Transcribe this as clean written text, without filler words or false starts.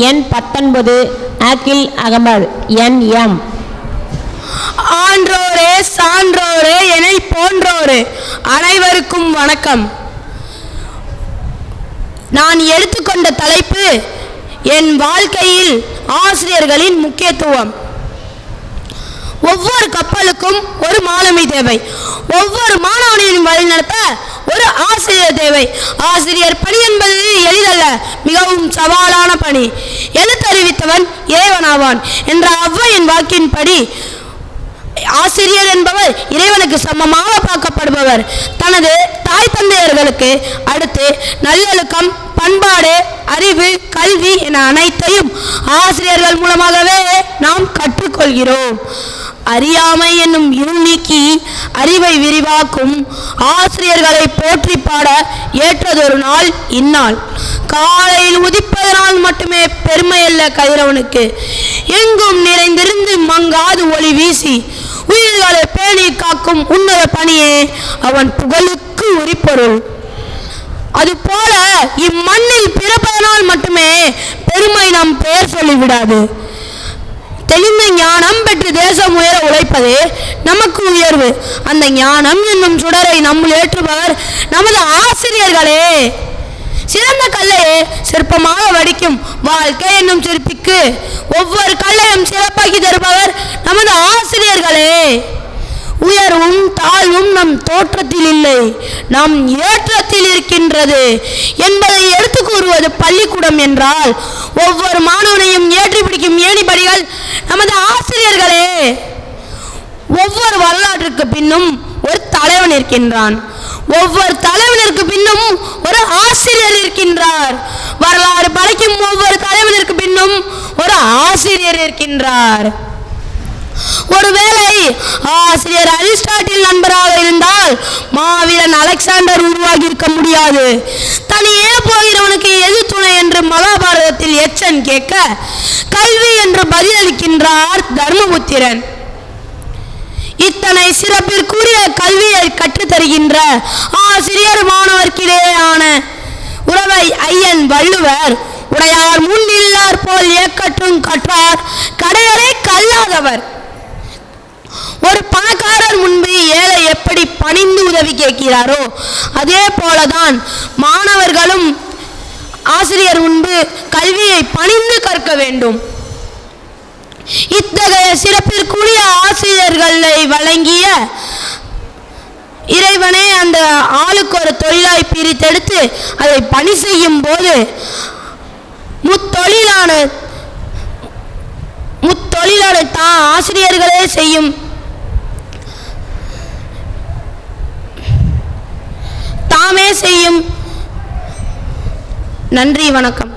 எண் 19 ஆக்கில் அகமது NM. ஆன்றோரே சான்றோரே என்னை போன்றோரே அனைவருக்கும் வணக்கம். நான் எடுத்துக்கொண்ட தலைப்பு என் வாழ்க்கையில் ஆசிரியர்களின் முக்கியத்துவம். ஒவ்வொரு கப்பலுக்கும் ஒரு மாலுமி தேவை. ஒவ்வொரு மாணவனையும் வழிநடத்த ஒரு ஆசிரியர் தேவை. ஆசிரியர் பணி என்பது எளிதல்ல, மிகவும் சவாலான பணி. எழுத்தறிவித்தவன் இறைவனாவான் என்ற ஔவையின் வாக்கின்படி ஆசிரியர் என்பவர் இறைவனுக்கு சமமாக பார்க்கப்படுபவர். தனது தாய் தந்தையர்களுக்கு அடுத்து நல்லொழுக்கம், பண்பாடு, அறிவு, கல்வி என அனைத்தையும் ஆசிரியர்கள் மூலமாகவே நாம் கற்றுக்கொள்கிறோம். அறியாமை என்னும் இருள் நீக்கி அறிவை விரிவாக்கும் ஆசிரியர்களை போற்றி பாட ஏற்றதொரு நாள் இந்நாள். காலையில் உதிப்பதனால் மட்டுமே பெருமையல்ல கதிரவனுக்கு, எங்கும் நிறைந்திருந்து மங்காது ஒளி வீசி உயிர்களை பேணி காக்கும் உன்னத பணியே அவன் புகழுக்கு உரிப்பொருள். அதுபோல இம்மண்ணில் பிறப்பதனால் மட்டுமே பெருமை நம் பெயர் சொல்லிவிடாது. தெளிந்த ஞானம் பெற்று தேசம் உயர உழைப்பதே நமக்கு உயர்வு. அந்த ஞானம் என்னும் சுடரை நம்முள் ஏற்றுபவர் நமது ஆசிரியர்களே. சிறந்த கல்லையே சிற்பமாக வடிக்கும் வாழ்க்கை என்னும் சிற்பிக்கு ஒவ்வொரு கல்லையும் சிறப்பாக்கி தருபவர் நமது ஆசிரியர்களே. உயர்வும் தாழ்வும் நம் தோற்றத்தில் இல்லை, நம் ஏற்றத்தில் இருக்கின்றது என்பதை எடுத்து கூறுவது பள்ளிக்கூடம் என்றால் ஒவ்வொரு மாணவனையும் ஏற்றி பிடிக்கும் ஏணிப்படிகள் நமது ஆசிரியர்களே. ஒவ்வொரு வரலாற்றுக்கு பின்னும் ஒரு தலைவன் இருக்கின்றான், ஒவ்வொரு தலைவனிற்கு பின்னும் ஒரு ஆசிரியர் இருக்கின்றார். வரலாறு படைக்கும் ஒவ்வொரு தலைவனிற்கு பின்னும் ஒரு ஆசிரியர் இருக்கின்றார். ஒருவேளை ஆசிரியர் அரிஸ்டாட்டில் நண்பராக இருந்தால் மாவீரன் அலெக்சாண்டர் உருவாகி இருக்க முடியாது. தனியே போகிறவனுக்கு எது துணை என்று மகாபாரதத்தில் எச்சன் கேட்க கல்வி என்று பதிலளிக்கின்றார் தர்மபுத்திரன். இத்தனை சிறப்பிற்குரிய கல்வியை கற்றுத்தருகின்ற ஆசிரியர் மாணவர்க்கிடையேயான உறவை ஐயன் வள்ளுவர் உடையார் முன் இல்லார் போல் ஏக்கற்றும் கற்றார் கடையரை கல்லாதவர். ஒரு பணக்காரர் முன்பு ஏழை எப்படி பணிந்து உதவி கேட்கிறாரோ அதே போலதான் மாணவர்களும் ஆசிரியர் முன்பு கல்வியை பணிந்து கற்க வேண்டும். இத்தகைய சிறப்பிற்குரிய ஆசிரியர்களை வழங்கிய இறைவனே அந்த ஆளுக்கு ஒரு தொழிலாய் பிரித்தெடுத்து அதை பணி செய்யும் போது முத்தொழிலான தான் ஆசிரியர்களே செய்யும் தாமே செய்யும். நன்றி, வணக்கம்.